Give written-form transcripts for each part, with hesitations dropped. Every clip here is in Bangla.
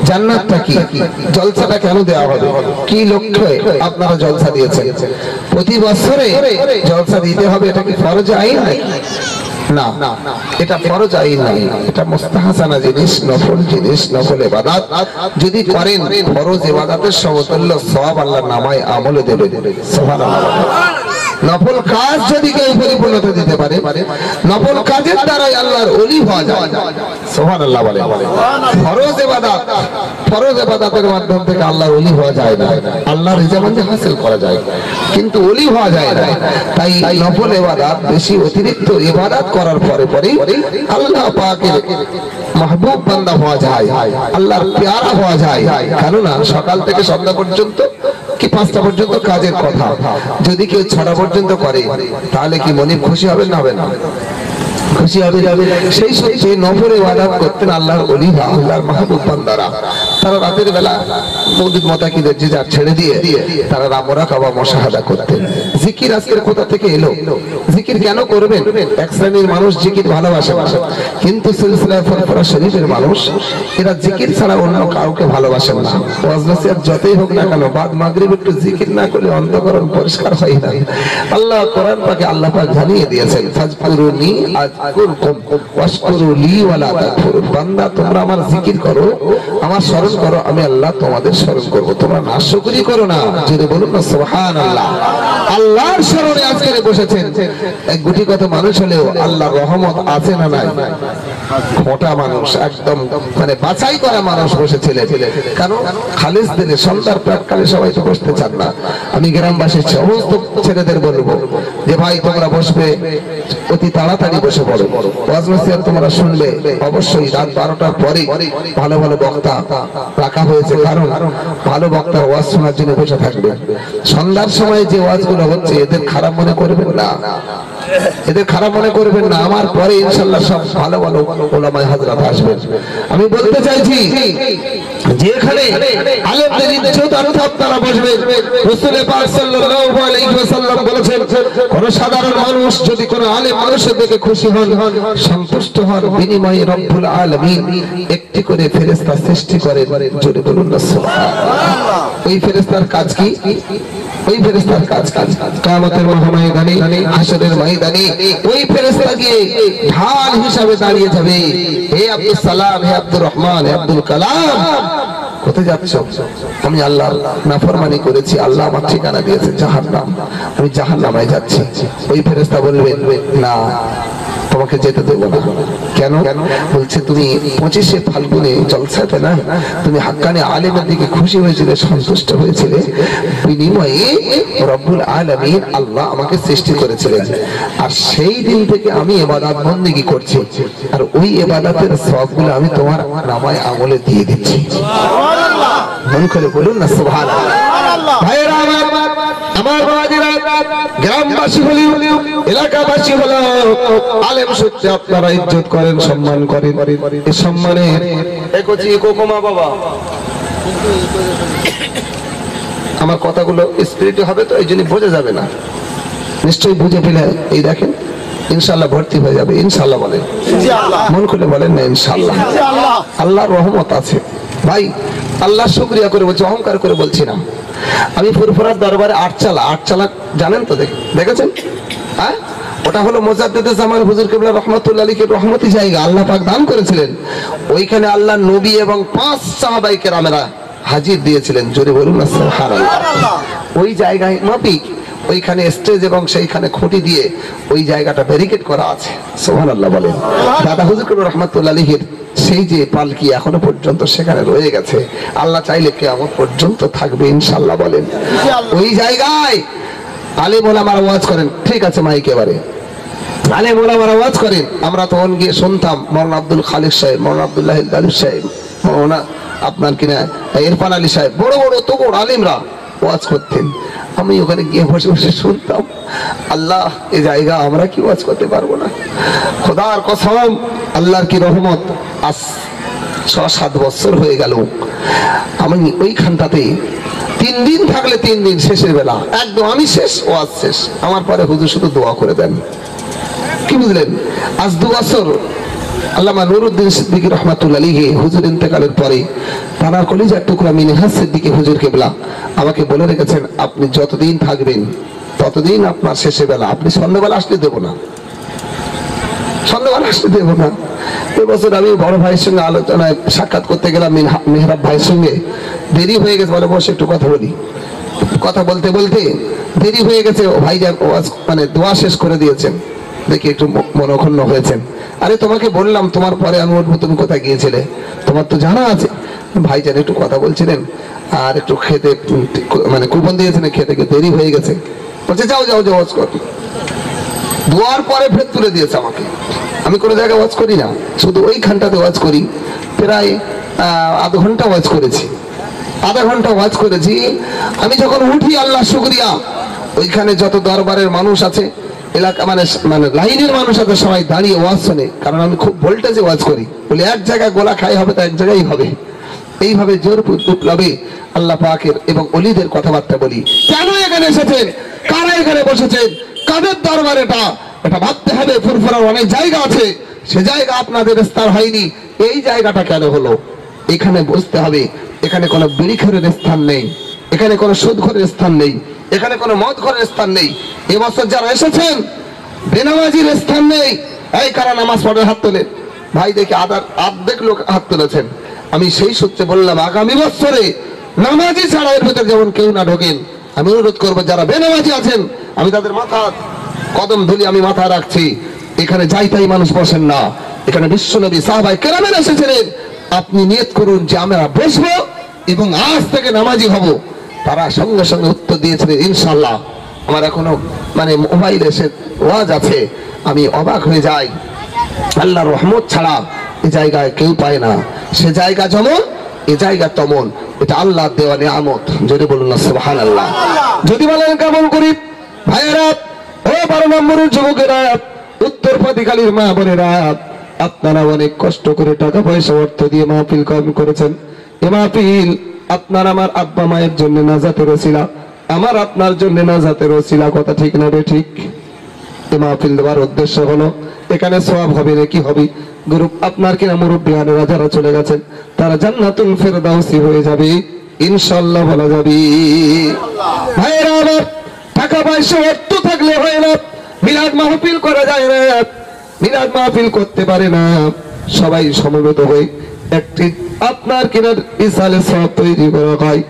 জান্নাতটা কি, জলসাটা কেন দেওয়া হবে, কি লক্ষ্যে আপনারা জলসা দিয়েছেন? প্রতি বছরে জলসা দিতে হবে, এটা কি ফরজ আইন নাকি? না, এটা ফরজ আইন নয়, এটা মুস্তাহাসানা জিনিস, নফল জিনিস, নফল ইবাদত। যদি করেন ফরজ ইবাদতের সমতুল্য সওয়াব আল্লাহর নামায় আমলে দেবে। সুবহানাল্লাহ। নফল কাজ যদি কেউ পরিপূর্ণতা দিতে পারে, নফল কাজের দ্বারাই আল্লাহর ওলি হওয়া যায়। সুবহানাল্লাহ বলে। ফরজ ইবাদতের মাধ্যম থেকে আল্লাহর ওলি হওয়া যায় না, আল্লাহর রিজামন্দি হাসিল করা যায়, কিন্তু ওলি হওয়া যায় না। তাই নফল ইবাদত বেশি অতিরিক্ত ইবাদত করার পরে আল্লাহ পাকের মাহবুব বান্দা হওয়া যায়, আল্লাহর প্যারা হওয়া যায়। কেননা সকাল থেকে সন্ধ্যা পর্যন্ত কি 5টা পর্যন্ত কাজের কথা, যদি কেউ 6টা পর্যন্ত করে তাহলে কি মনে খুশি হবে না হবে না? খুশি হবে। সেই সত্যি নফল ইবাদত করতেন আল্লাহর ওলিরা, আল্লাহর মাহবুব বান্দারা। তারা রাতের বেলা মওলিদ মোতাকিদের যে যার ছেড়ে দিয়ে তারা মুরাকাবা মুশাহাদা করতেন। জিকির আজকের কোথা থেকে এলো? জিকির কেন করবেন? এক শ্রেণীর মানুষ জিকির ভালোবাসে না, কিন্তু সিলসিলায়ে ফুরফুরা শরীফের মানুষ এরা জিকির ছাড়া অন্য কাউকে ভালোবাসেন না। ওয়াজ নসিহত যতই হোক না কেন, বাদ মাগরিব একটু জিকির না করলে অন্তঃকরণ পরিষ্কার হয় না। আল্লাহ কোরআন পাকে আল্লাহ পাক জানিয়ে দিয়েছেন, ফাজকুরুনি আযকুরকুম ওয়াশকুরু লি ওয়ালা তাকফুরুন। বান্দা তোমরা আমার জিকির করো, আমার স্মরণ করো, আমি আল্লাহ তোমাদের স্মরণ করব, তোমরা নাশকরি করো না। যদি বলুন না সুবহানাল্লাহ। আল্লাহর স্মরণে আজকে বসেছেন এক গুটি কত মানুষ হলেও আল্লাহর রহমত আছে না নাই? মোটা মানুষ, একদম মানে বাছাই করা মানুষ বসেছিলেন। কারণ খালিস দিনে সন্ধ্যার প্রাককালে সবাই তো বসতে চান না। আমি গ্রামবাসীর সমস্ত ছেলেদের বলবো যে ভাই তোমরা বসবে, অতি তাড়াতাড়ি বসে পড়ো। ওয়াজ নসিহত তোমরা শুনবে অবশ্যই রাত 12টার পরে ভালো ভালো বক্তা রাখা হয়েছে, কারণ ভালো বক্তা ওয়াজ শোনার জন্য বসে থাকবে। সন্ধ্যার সময় যে ওয়াজগুলো হচ্ছে এদের খারাপ মনে করবেন না, এদের খারাপ মনে করবেন না। আমার পরে ইনশাআল্লাহ সব ভালো ভালো উলামায়ে হযরত আসবেন। আমি বলতে চাইছি যেখানে আলেমদের ইজ্জত আর আপনারা বসবেন। রাসূল পাক সাল্লাল্লাহু আলাইহি ওয়াসাল্লাম বলেছেন, কোন সাধারণ মানুষ যদি কোন আলেম মানুষের দেখে খুশি হন, সন্তুষ্ট হন, বিনিময়ে রব্বুল আলামিন একটি করে ফেরেশতা সৃষ্টি করেন। জোরে বলুন না সুবহানাল্লাহ। ওই ফেরেশতার কাজ কি? ওই ফেরেশতার কাজ কিয়ামতের ময়দানে, হাশরের ময়দানে ওই ফেরেশতা গিয়ে ঢাল হিসাবে দাঁড়িয়ে যাবে, হে আব্দুল সালাম, হে আব্দুর রহমান, হে আব্দুল কালাম, কোথায় যাচ্ছ? আমি আল্লাহর নাফরমানি করেছি, আল্লাহ আমার ঠিকানা দিয়েছে জাহান্নাম, আমি জাহান্নামে যাচ্ছি। ওই ফেরেশতা বলবেন না, তোমাকে যেতে দেবো না। কেন? বলছে তুমি 25শে ফাল্গুনে জলসাতে না, তুমি হাক্কানি আলেমের দিকে খুশি হয়েছিলে, সন্তুষ্ট হয়েছিলে, বিনিময়ে রব্বুল আলামিন আল্লাহ আমাকে সৃষ্টি করেছিলেন, আর সেই দিন থেকে আমি ইবাদত বন্দেগী করছি, আর ওই ইবাদতের সওয়াবগুলো আমি তোমার নামায় আমলে দিয়ে দিচ্ছি। সুবহানাল্লাহ। মন করে বলুন না সুবহানাল্লাহ। ভাইরা আমার বাবাজিরা, গ্রামবাসী বলি, এলাকাবাসী বলো, আলেম সূত্রে আপনারা ইজ্জত করেন, সম্মান করেন। এই সম্মানের একচি কোকমা বাবা, আমার কথাগুলো স্পিরিটে হবে তো, এই জন্য বোঝা যাবে না, নিশ্চয়ই বুঝে ফেলে এই দেখেন ইনশাআল্লাহ ভর্তি হয়ে যাবে। ইনশাআল্লাহ বলেন, মন খুলে বলেন না ইনশাআল্লাহ। আল্লাহর রহমত আছে ভাই, আল্লাহ শুকরিয়া করে বলছি, অহংকার করে বলছি না। আমি ফুরফুরার দরবারে 8 চালা জানেন তো, দেখেছেন? হ্যাঁ, ওটা হলো মুজাদ্দিদে জামান হুজুর কিবলা রহমাতুল্লাহ আলাইহির রহমতি জায়গা, আল্লাহ পাক দান করেছিলেন। ওইখানে আল্লাহ নবী এবং 5 সাহাবায়ে কেরামেরা হাজির দিয়েছিলেন। জোরে বলুন না সুবহানাল্লাহ। ওই জায়গায় মাপিক, ওইখানে স্টেজ এবং সেইখানে খুঁটি দিয়ে ওই জায়গাটা ব্যারিকেড করা আছে। সুবহানাল্লাহ বলেন। দাদা হুজুর কিবলা রহমাতুল্লাহ আলাইহির সেই যে পালকি এখনো পর্যন্ত সেখানে রয়ে গেছে, আল্লাহ চাইলে কিয়ামত পর্যন্ত থাকবে ইনশাআল্লাহ বলেন। ওই জায়গায় আলেম ওলামারা ওয়াজ করেন, ঠিক আছে মাইক এবারে আলেম ওলামারা ওয়াজ করেন। আমরা তখন গিয়ে শুনতাম মাওলানা আব্দুল খালিক সাহেব, মাওলানা আব্দুল্লাহ দালিব সাহেব, মাওলানা আপনার কিনা ইরফান আলী সাহেব, বড় বড় তোবড় আলেমরা ওয়াজ করতেন। আমি ওখানে গিয়ে বসে বসে শুনতাম। আল্লাহ, এই জায়গা আমরা কি ওয়াজ করতে পারবো না? খোদার কসম, আল্লাহর কি রহমত, আজ 6-7 বছর হয়ে গেল আমি ওইখানটাতে 3 দিন থাকলে 3 দিন শেষের বেলা একদম আমি শেষ, ওয়াজ শেষ, আমার পরে হুজুর শুধু দোয়া করে দেন। কি বুঝলেন? আজ 2 বছর আল্লামা নুরুদ্দিন সিদ্দিকী রহমাতুল্লাহ আলাইহি হুজুর ইন্তেকালের পরে তানার কলিজার টুকরা মিনহাজ সিদ্দিকী হুজুর কিবলা আমাকে বলে রেখেছেন, আপনি যতদিন থাকবেন ততদিন আপনার শেষে বেলা, আপনি সন্ধ্যাবেলা আসলে দেবো না, সন্ধ্যাবেলা আসলে দেবো না। এবছর আমি বড় ভাইয়ের সঙ্গে আলোচনায় সাক্ষাৎ করতে গেলাম, মেহরাব ভাইয়ের সঙ্গে, দেরি হয়ে গেছে, বলে বসে একটু কথা বলি। কথা বলতে বলতে দেরি হয়ে গেছে, ভাই মানে দোয়া শেষ করে দিয়েছেন, দেখি একটু মনক্ষুণ্ণ হয়েছেন। আরে তোমাকে বললাম তোমার পরে আমি উঠবো, তুমি কোথায় গিয়েছিলে, তোমার তো জানা আছে। ভাইজান একটু কথা বলছিলেন আর একটু খেতে মানে কুপন দিয়েছেন, খেতে দেরি হয়ে গেছে। বলছে যাও যাও যাও ওয়াজ কর। দোয়ার পরে ফের তুলে দিয়েছে আমাকে। আমি কোনো জায়গায় ওয়াজ করি না, শুধু ওইখানটাতে ওয়াজ করি। প্রায় আধা ঘন্টা ওয়াজ করেছি, আধা ঘন্টা ওয়াজ করেছি। আমি যখন উঠি, আল্লাহ শুকরিয়া, ওইখানে যত দরবারের মানুষ আছে, এলাকা মানে মানে লাইনের মানুষ আছে, সবাই দাঁড়িয়ে ওয়াজ শোনে। কারণ আমি খুব ভোল্টেজে ওয়াজ করি, বলি এক জায়গায় গোলা খাই হবে তো এক জায়গায় হবে। এইভাবে জোর বিপ্লবে আল্লাহ পাকের এবং ওলিদের কথাবার্তা বলি। কেন এখানে এসেছেন, কারা এখানে বসেছেন, কাদের দরবার এটা, এটা ভাবতে হবে। ফুরফুরার অনেক জায়গা আছে, সে জায়গা আপনাদের স্তর হয়নি, এই জায়গাটা কেন হলো, এখানে বুঝতে হবে। এখানে কোনো বিড়িখোরের স্থান নেই, এখানে কোনো সুদখোরের স্থান নেই, এখানে কোনো মদখোরের স্থান নেই। এবছর যারা এসেছেন, বেনামাজির স্থান নেই। এই কারা নামাজ পড়ে হাত তোলে, ভাই দেখি অর্ধেক লোক হাত তুলেছেন। আমি সেই সূত্রে বললাম, আগামী বছরে নামাজি ছাড়া এর ভিতরে যেমন কেউ না ঢোকেন। আমি অনুরোধ করবো, যারা বেনামাজি আছেন, আমি তাদের মাথা কদম ধুলি আমি মাথা রাখছি। এখানে যাই তাই মানুষ বসেন না, এখানে বিশ্বনবী সাহাবায়ে কেরামের এসেছিলেন। আপনি নিয়ত করুন যে আমরা বসবো এবং আজ থেকে নামাজি হব। তারা সঙ্গে সঙ্গে উত্তর দিয়েছিলেন ইনশাআল্লাহ। আমার এখনো মানে মোবাইলে সে ওয়াজ আছে, আমি অবাক হয়ে যাই। আল্লাহর রহমত ছাড়া এই জায়গায় কেউ পায় না। সে জায়গা যেমন, এই জায়গা তেমন। এটা আল্লাহর দেওয়া নিয়ামত। যদি বলুন না সুবহানাল্লাহ। যদি বলেন কেমন করি ভাইয়েরা, ও 12 নম্বরের যুবকেরা, উত্তর পাতিখালীর মা বোনেরা, আপনারা অনেক কষ্ট করে টাকা পয়সা অর্থ দিয়ে মাহফিল কায়েম করেছেন। এই মাহফিল আপনার আমার আব্বা মায়ের জন্য নাজাতের ওসিলা, আমার আপনার জন্য নাজাতের ওসিলা। কথা ঠিক না ঠিক? এই মাহফিল দেওয়ার উদ্দেশ্য হলো এখানে সওয়াব হবে নাকি হবে। গ্রুপ আপনার কিনা মুরব্বিয়ানেরা যারা চলে গেছেন, তারা জান্নাতুল ফেরদাউসি হয়ে যাবে ইনশাআল্লাহ বলা যাবে। ভাইরা আমার, টাকা পয়সা অর্থ থাকলে হয় না, মিলাদ মাহফিল করা যায় না, মিলাদ মাহফিল করতে পারে না। সবাই সমবেত হয়ে একটি আপনার কিনার ইসালে সওয়াব তৈরি করা হয়।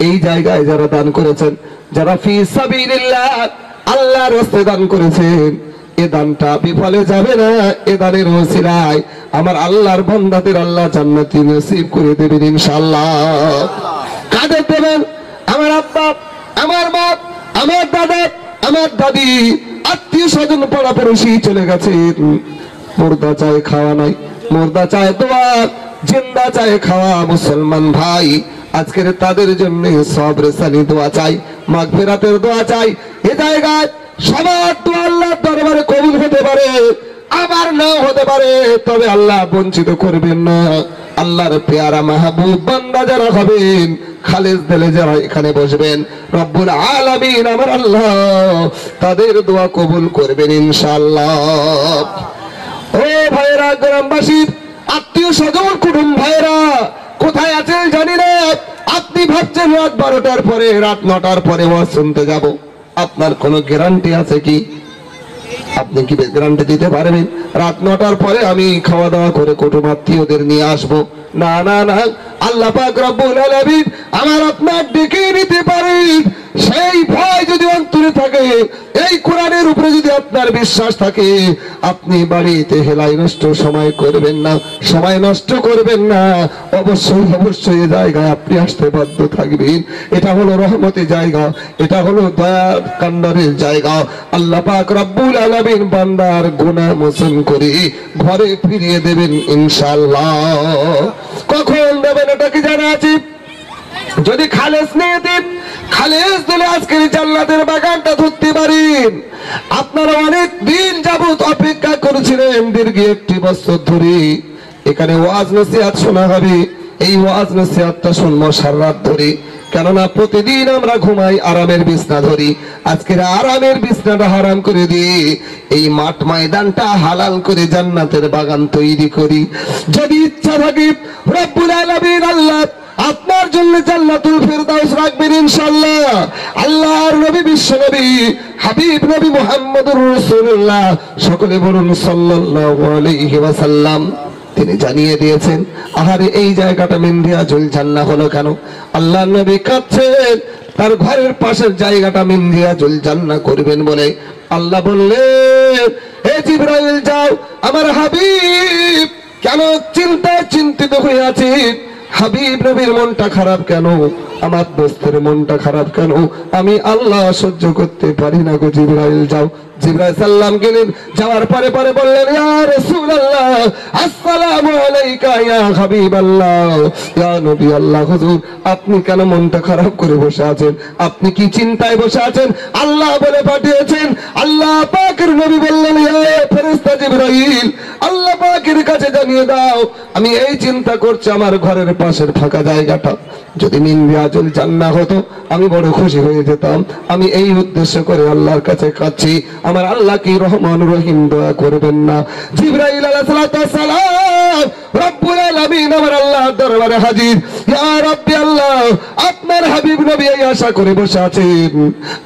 এই জায়গায় যারা দান করেছেন, যারা ফি সাবিলিল্লাহ আল্লাহর রাস্তায় দান করেছেন, এ দানটা বিফলে যাবে না। এ দানের ওসিলায় আমার আল্লাহর বান্দাদের আল্লাহ জান্নাতি নসিব করে দেবেন ইনশাআল্লাহ। কাদের দেবেন? আমার আব্বা, আমার মা, আমার দাদা, আমার দাদি, আত্মীয় স্বজন পাড়া পড়োশি চলে গেছেন। মুর্দা চায় খাওয়া নাই, মুর্দা চায় দোয়া, জিন্দা চায় খাওয়া। মুসলমান ভাই, আজকের তাদের জন্য সবরে সানি দোয়া চাই, মাগফিরাতের দোয়া চাই। এ জায়গায় সবার দোয়া আল্লাহর দরবারে কবুল হতে পারে, আবার নাও হতে পারে, তবে আল্লাহ বঞ্চিত করবেন না। আল্লাহর পেয়ারা মাহবুব বান্দা যারা হবেন, খালেস দিলে যারা এখানে বসবেন, রব্বুল আলামিন আমার আল্লাহ তাদের দোয়া কবুল করবেন ইনশাআল্লাহ। ও ভাইরা, গ্রামবাসী, আত্মীয় স্বজন, কুটুম ভাইরা কোথায় আছেন জানি না। আপনি ভাবছেন রাত 12টার পরে, রাত 9টার পরে ওয়াজ শুনতে যাব। আপনার কোনো গ্যারান্টি আছে কি? আপনি কি গ্যারান্টি দিতে পারবেন রাত 9টার পরে আমি খাওয়া দাওয়া করে কুটুম আত্মীয়দের নিয়ে আসবো? না না না, আল্লাহ পাক রব্বুল আলামিন আমার আপনার ডেকে নিতে পারেন। সেই ভয় যদি অন্তরে থাকে, এই কোরআনের উপরে যদি আপনার বিশ্বাস থাকে, আপনি বাড়িতে হেলাই নষ্ট সময় করবেন না, সময় নষ্ট করবেন না। অবশ্যই অবশ্যই এই জায়গায় আপনি আসতে বাধ্য থাকবেন। এটা হলো রহমতের জায়গা, এটা হলো দয়ার কান্ডারের জায়গা। আল্লাহ পাক রব্বুল আলামিন বান্দার গুনাহ মোচন করে ঘরে ফিরিয়ে দেবেন ইনশাআল্লাহ। কখন দেবেন এটা কি জানা আছে? যদি খালেস নিয়ে দেন, খালেস দিলে আজকের জান্নাতের বাগানটা ধরতে পারেন। আপনারা অনেক দিন যাবত অপেক্ষা করেছিলেন, দীর্ঘ 1 বছর ধরে এখানে ওয়াজ নসিহত শোনা হবে। এই ওয়াজ নসিহতটা শুনবো সারা রাত ধরে, কেননা প্রতিদিন আমরা ঘুমাই আরামের বিছনা ধরি। আজকের আরামের বিছনাটা হারাম করে দিয়ে এই মাঠ ময়দানটা হালাল করে জান্নাতের বাগান তৈরি করি। যদি ইচ্ছা থাকে রব্বুল আলামিন আল্লাহ জান্নাতুল ফেরদাউস রাখবেন ইনশাআল্লাহ। আল্লাহর নবী বিশ্ব নবী হাবিব নবী মুহাম্মদুর রাসূলুল্লাহ, সকলে বলুন সাল্লাল্লাহু আলাইহি ওয়াসাল্লাম। তিনি জানিয়ে দিয়েছেন, আহারে এই জায়গাটা মিন রিয়াজুল জান্নাহ হলো কেন? আল্লাহর নবী কাঁদছেন, তার ঘরের পাশের জায়গাটা মিন রিয়াজুল জান্নাহ করবেন বলে। আল্লাহ বললেন, হে জিবরাইল যাও, আমার হাবিব কেন চিন্তায় চিন্তিত হয়ে আছে? হাবিব নবীর মনটা খারাপ কেন? আমার দোস্তের মনটা খারাপ কেন? আমি আল্লাহ সহ্য করতে পারি না গো জিবরাইল যাও। জিবরাইল সাল্লাম গেলেন, যাওয়ার পরে পরে বললেন, ইয়া রাসূলুল্লাহ আসসালামু আলাইকা ইয়া হাবিবাল্লাহ, ইয়া নবী আল্লাহ হুজুর, আপনি কেন মনটা খারাপ করে বসে আছেন? আপনি কি চিন্তায় বসে আছেন? আল্লাহ বলে পাঠিয়েছেন। আল্লাহ পাকের নবী বললেন, ইয়া ফেরেশতা জিবরাইল, আল্লাহ পাকের কাছে জানিয়ে দাও, আমি এই চিন্তা করছি আমার ঘরের পাশের ফাঁকা জায়গাটা যদি মিন রিয়াজুল জান্নাহ হতো আমি বড় খুশি হয়ে যেতাম। আমি এই উদ্দেশ্য করে আল্লাহর কাছে কাঁদছি, আমার আল্লাহ কি রহমান রহিম দয়া করবেন না? জিবরাইল আলাইহিস সালাতু ওয়াস সালাম রব্বুল আলামিন আমার আল্লাহর দরবারে হাজির। ইয়া রাব্বি আল্লাহ, আপনার হাবিব নবী এই আশা করে বসে আছেন।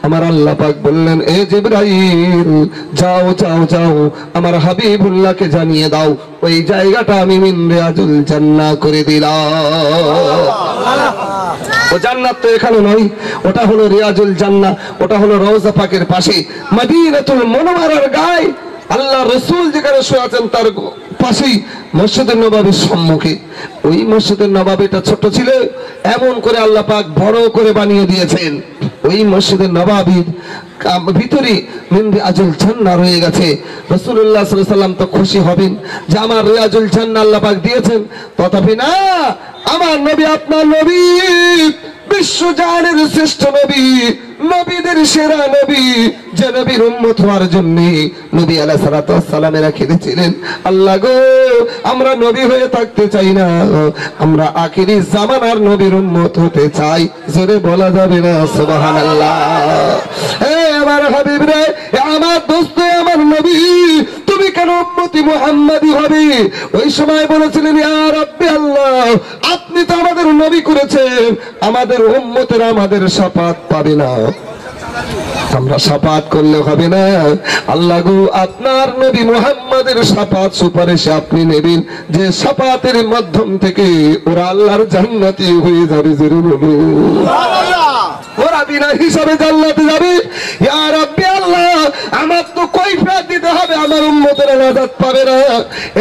আমার আল্লাহ পাক বললেন, এ জিবরাইল যাও যাও যাও, আমার হাবিবুল্লাহকে জানিয়ে দাও ওই জায়গাটা আমি মিন রিয়াজুল জান্নাহ করে দিলাম। ও জান্নাত তো এখানে নয়, ওটা হলো রিয়াজুল জান্নাহ, ওটা হলো রওজা পাকের পাশে মদিনাতুল মুনাওয়ারার গায়ে আল্লাহ রাসূল যেখানে শুয়ে আছেন তার পাশেই মসজিদে নববীর সম্মুখে। ওই মসজিদে নববীটা ছোট ছিল, এমন করে আল্লাহ পাক বড় করে বানিয়ে দিয়েছেন। ওই মসজিদে নববীর ভিতরে মিন রিয়াজুল জান্নাহ রয়ে গেছে। রাসূলুল্লাহ সাল্লাল্লাহু আলাইহি ওয়াসাল্লাম তো খুশি হবেন যে আমার রিয়াজুল জান্নাহ আল্লাহ পাক দিয়েছেন, তথাপি না, আমার নবী আপনার নবী বিশ্বজাহানের শ্রেষ্ঠ নবী, নবীদের সেরা নবী, যে নবীর উম্মত হওয়ার জন্য নবী আলাইহিস সালাতু ওয়াস সালামেরা খেলেছিলেন, আল্লাহ গো আমরা নবী হয়ে থাকতে চাই না, আমরা আখিরি জামানার নবীর উম্মত হতে চাই। জোরে বলা যাবে না সুবহানাল্লাহ? আমার হাবিব রে, আমার দোস্ত, আমার নবী, তুমি কেন উম্মতি মুহাম্মাদি হবে? ওই সময় বলেছিলেন, ইয়া রাব্বি আল্লাহ, আপনি তো আমাদের নবী করেছেন, আমাদের উম্মতেরা আমাদের শাফাত পাবে না, আমরা শাফাত করলে হবে না। আল্লাহ গো আপনার নবী মুহাম্মাদের শাফাত সুপারিশে আপনি নেবেন, যে শাফাতের মাধ্যম থেকে ওরা আল্লাহর জান্নাতি হয়ে যাবে। জোরে বলুন সুবহানাল্লাহ। ওরা বিনা হিসাবে জান্নাতে যাবে। ইয়া রাব্বি আল্লাহ, আমার তো কৈফিয়ত দিতে হবে, আমার উম্মতেরা নাজাত পাবে না।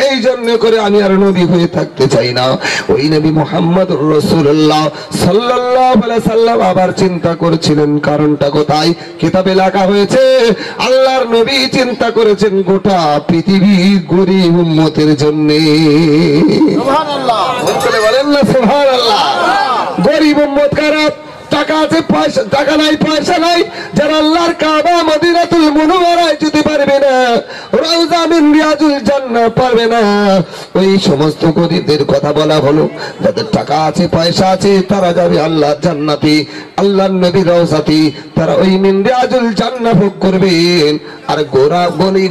এই জন্য করে আমি আর নবী হয়ে থাকতে চাই না। ওই নবী মুহাম্মদুর রাসূলুল্লাহ সাল্লাল্লাহু আলাইহি সাল্লাম আবার চিন্তা করেছিলেন কারণটা কোথায়? কিতাবে লেখা হয়েছে, আল্লাহর নবী চিন্তা করেছেন গোটা পৃথিবীর গরীব উম্মতের জন্য। সুবহানাল্লাহ, বলেন না সুবহানাল্লাহ? গরীব উম্মত কারা? টাকা আছে, পয়সা, টাকা নাই, পয়সা নাই, যারা আল্লাহর কাবা মদিনাতুল মুনাওয়ারায় যেতে পারবে না, রওজা মিন রিয়াজুল জান্নাহ পারবে না, ওই সমস্ত গরীবদের কথা বলা হলো। যাদের টাকা আছে, পয়সা আছে, তারা যাবে আল্লাহর জান্নাতে, আল্লাহর নবীর রওজাতে, তারা ওই মিন রিয়াজুল জান্নাহ ভোগ করবেন। আর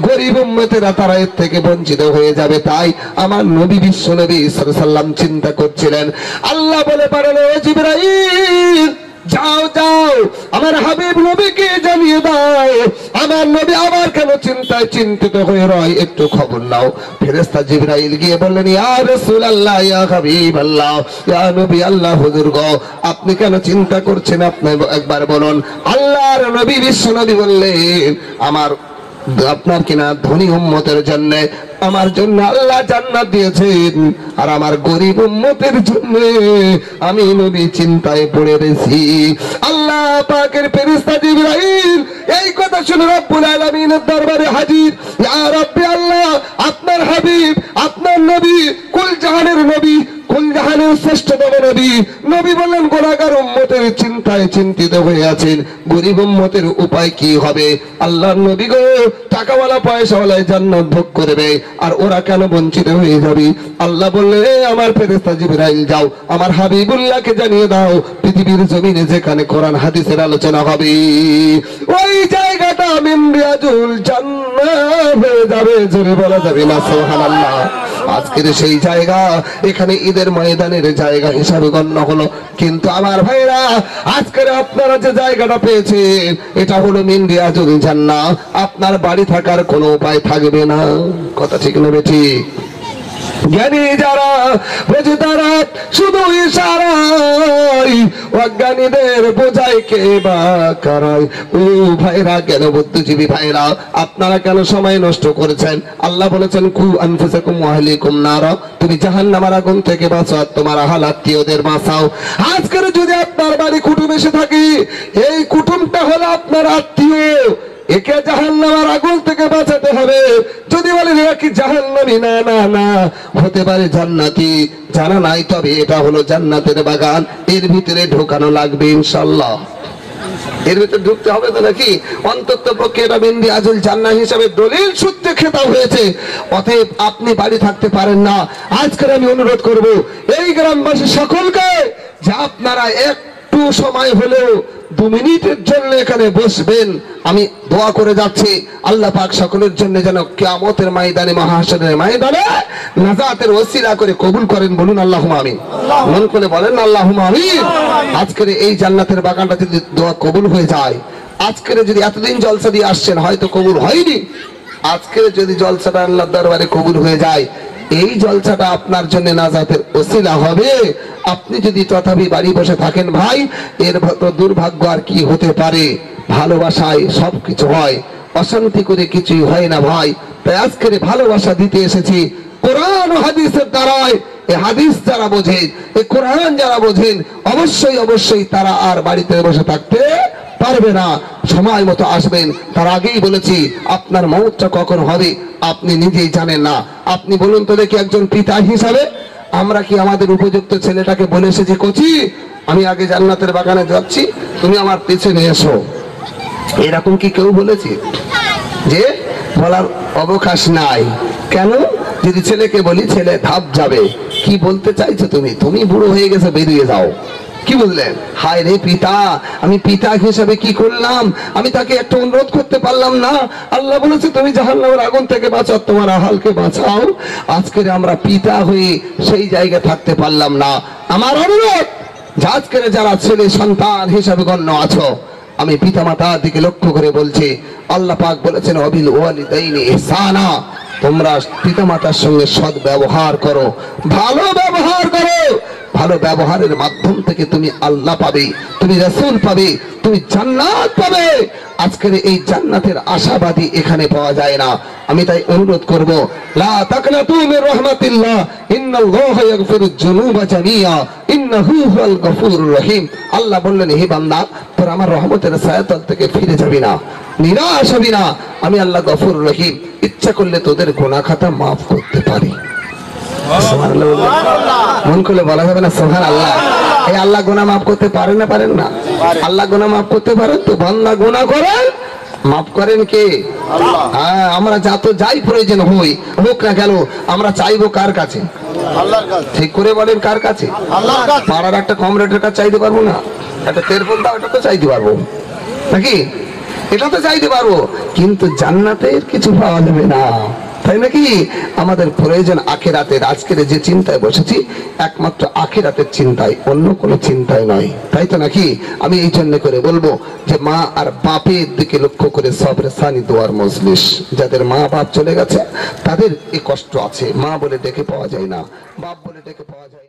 গরীব উম্মতেরা তারা এর থেকে বঞ্চিত হয়ে যাবে। তাই আমার নবী বিশ্ব নবী সাল্লাল্লাহু আলাইহি ওয়াসাল্লাম চিন্তা করছিলেন। আল্লাহ বলে পারেন, ও জিবরাইল যাও যাও, আমার হাবিব নবীকে জানিয়ে দাও, আমার নবী আবার কেন চিন্তায় চিন্তিত হয়ে রয়, একটু খবর নাও। ফেরেশতা জিবরাইল গিয়ে বললেন, ইয়া রাসূলুল্লাহ, ইয়া হাবিবাল্লাহ, ইয়া নবী আল্লাহ হুজুর গো, আপনি কেন চিন্তা করছেন, আপনি একবার বলুন। আল্লাহর নবী বিশ্ব নবী বললেন, আপনার কিনা ধনী উম্মতের জন্য, আমার জন্য আল্লাহ জান্নাত দিয়েছেন, আর আমার গরীব উম্মতের জন্য আমি নবী চিন্তায় পড়ে রয়েছি। আল্লাহ পাকের ফেরেশতা জিবরাইল এই কথা শুনে রব্বুল আলামিনের দরবারে হাজির। ইয়া রাব্বি আল্লাহ, আপনার হাবিব, আপনার নবী, কুল জাহানের নবী, কুল জাহানের শ্রেষ্ঠতম নবী, নবী বললেন গুনাহগার উম্মতের চিন্তায় চিন্তিত হয়ে আছেন, গরীব উম্মতের উপায় কি হবে? আল্লাহর নবী গো, টাকাওয়ালা পয়সাওয়ালা জান্নাত ভোগ করবে, আর ওরা কেন বঞ্চিত হয়ে যাবে? আল্লাহ বললে, আমার ফেরেশতা জিবরাইল যাও, আমার হাবিবুল্লাহকে জানিয়ে দাও, পৃথিবীর জমিনে যেখানে কোরআন হাদিসের আলোচনা হবে ওই জায়গাটা মিন রিয়াজুল জান্নাহ হয়ে যাবে। জোরে বলা যাবে না সুবহানাল্লাহ? আজকের সেই জায়গা এখানে ঈদের ময়দানের জায়গা হিসাবে গণ্য হলো। কিন্তু আমার ভাইরা আজকের আপনারা যে জায়গাটা পেয়েছেন এটা হলো মিন রিয়াজুল জান্নাহ। আপনার বাড়ি থাকার কোনো উপায় থাকবে না। কথা ঠিক না ঠিক? জ্ঞানী যারা বোঝে তারা শুধু ইশারায়, অজ্ঞানীদের বোঝায় কে বা কারায়। ও ভাইরা, কেন বুদ্ধিজীবী ভাইরা আপনারা কেন সময় নষ্ট করেছেন? আল্লাহ বলেছেন কু আনফুসাকুম ওয়া আহলিকুম নারা, তুমি জাহান্নামের আগুন থেকে বাঁচাও, তোমার আহল আত্মীয়দের বাঁচাও। আজকের যদি আপনার বাড়ি কুটুম এসে থাকে, এই কুটুমটা হলো আপনার আত্মীয়, একে জাহান্নামের আগুন থেকে বাঁচাতে হবে। যদি বলে এরা কি জাহান্নামী, না না না, হতে পারে জান্নাতি, জানা নাই, তবে এটা হলো জান্নাতের বাগান, এর ভিতরে ঢোকানো লাগবে ইনশাআল্লাহ। এর ভিতরে ঢুকতে হবে তো নাকি? অন্তত পক্ষে এটা মিন রিয়াজুল জান্নাহ হিসাবে দলিল সূত্রে খেতাব হয়েছে। অতএব আপনি বাড়ি থাকতে পারেন না, আজকের আমি অনুরোধ করব এই গ্রামবাসী সকলকে যে আপনারা একটু সময় হলেও 2 মিনিটের জন্য এখানে বসবেন। আমি দোয়া করে যাচ্ছি আল্লাহ পাক সকলের জন্য যেন কিয়ামতের ময়দানে, মাহশরের ময়দানে নাজাতের ওসিলা করে কবুল করেন। বলুন আল্লাহুম্মা আমিন। মন করে বলেন আল্লাহুম্মা আমিন। আজকের এই জান্নাতের বাগানটা যদি দোয়া কবুল হয়ে যায়, আজকের যদি এতদিন জলসা দিয়ে আসছেন হয়তো কবুল হয়নি, আজকের যদি জলসাটা আল্লাহর দরবারে কবুল হয়ে যায়, এই জলসাটা আপনার জন্য নাজাতের ওসিলা হবে। আপনি যদি তথাপি বাড়ি বসে থাকেন ভাই, এর দুর্ভাগ্য আর কি হতে পারে? ভালোবাসায় সবকিছু হয়, অশান্তি করে কিছুই হয় না ভাই। তাই আজকের ভালোবাসা দিতে এসেছি কোরআন ও হাদিসের দ্বারায়। এই হাদিস যারা বোঝেন, এই কোরআন যারা বোঝেন, অবশ্যই অবশ্যই তারা আর বাড়িতে বসে থাকতে পারবে না, সময় মতো আসবেন। তার আগেই বলেছি আপনার মওতটা কখন হবে আপনি নিজেই জানেন না। আপনি বলুন তো দেখি, একজন পিতা হিসাবে আমরা কি আমাদের উপযুক্ত ছেলেটাকে বলে এসেছি কোচি আমি আগে জান্নাতের বাগানে যাচ্ছি, তুমি আমার পিছনে এসো? এরকম কি কেউ বলেছে? যে বলার অবকাশ নাই। কেন? যদি ছেলেকে বলি ছেলে ধাপ যাবে, কি বলতে চাইছো তুমি? তুমি বুড়ো হয়ে গেছে, বেরিয়ে যাও। কি বললেন? হায় রে পিতা, আমি পিতা হিসেবে কি করলাম? আমি তাকে একটা অনুরোধ করতে পারলাম না। আল্লাহ বলেছে তুমি জাহান্নামের আগুন থেকে বাঁচাও, তোমার আহালকে বাঁচাও। আজকের আমরা পিতা হয়ে সেই জায়গায় থাকতে পারলাম না। আমার অনুরোধ, আজকের যারা ছেলে সন্তান হিসাবে গণ্য আছো, আমি পিতা মাতার দিকে লক্ষ্য করে বলছি, আল্লাহ পাক বলেছেন ওয়াবিল ওয়ালিদাইনি ইহসানা, তোমরা পিতা মাতার সঙ্গে সৎ ব্যবহার করো, ভালো ব্যবহার করো। ভালো ব্যবহারের মাধ্যম থেকে তুমি আল্লাহ পাবে, তুমি রাসূল পাবে, তুমি জান্নাত পাবে। আজকের এই জান্নাতের আশাবাদী এখানে পাওয়া যায় না। আমি তাই অনুরোধ করব, লা তাকনাতু মির রাহমাতিল্লাহ, ইন্নাল্লাহা ইয়াগফিরুয যুনুবা জামিআ, ইন্নাহু হুয়াল গফুরুর রহিম। আল্লাহ বললেন, হে বান্দা, তোর আমার রহমতের ছায়াতল থেকে ফিরে যাবি না, নিরাশ হবি না। আমি আল্লাহ গফুর রহিম, ইচ্ছা করলে তোদের গুনাহ খাতা মাফ করতে পারি। মন খুলে বলা যাবে না সুবহানাল্লাহ? এই আল্লাহ গুনাহ মাফ করতে পারেন না? পারেন না? আল্লাহ গুনাহ মাফ করতে পারেন তো? বান্দা গুনাহ করেন, মাফ করেন কে? হ্যাঁ, আমরা যাই প্রয়োজন হোক না কেন, আমরা চাইবো কার কাছে? আল্লাহর কাছে। ঠিক করে বলেন, কার কাছে? আল্লাহর কাছে। পাড়ার একটা কমরেডের কাছে চাইতে পারবো না? একটা তেরফল দাও, এটা তো চাইতে পারবো নাকি? এটা তো চাইতে পারবো, কিন্তু জান্নাতের কিছু পাওয়া যাবে না, তাই নাকি? আমাদের প্রয়োজন আখিরাতের। আজকের যে চিন্তায় বসেছি একমাত্র আখিরাতের চিন্তায়, অন্য কোনো চিন্তায় নয়, তাই তো নাকি? আমি এই জন্য করে বলবো যে মা আর বাপের দিকে লক্ষ্য করে সবরে সানি দোয়ার মজলিস। যাদের মা বাপ চলে গেছে তাদের এই কষ্ট আছে, মা বলে ডেকে পাওয়া যায় না, বাপ বলে ডেকে পাওয়া যায়।